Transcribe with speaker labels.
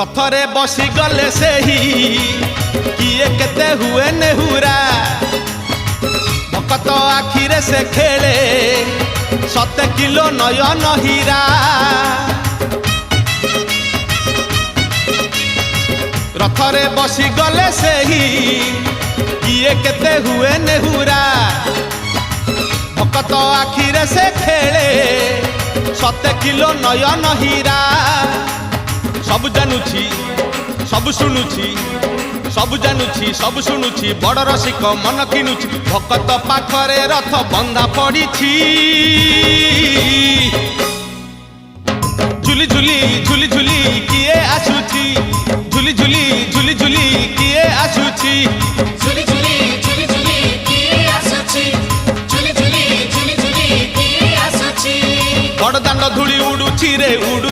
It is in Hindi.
Speaker 1: रथरे बसी गले से ही किए केते हुए नेहुरा भकत आखिरे से खेले 7 किलो नयन हीरा रथरे बसी गले से ही किए केते हुए नेहुरा भकत आखिरे से खेले 7 किलो नयन हीरा सब जानुछि सब शुणुछि सब जानुछि सब शुणुछि बड़ रसिक मन किनुछि भकत पाखरे रथ बंधा पड़िछि झुली झुली झुली झुली किए आसुछि झुली झुली झुली झुली किए आसुछि
Speaker 2: झुली झुली झुली झुली किए आसुछि झुली झुली झुली झुली किए आसुछि
Speaker 1: बड़ दांड धूली उडुछि रे उडु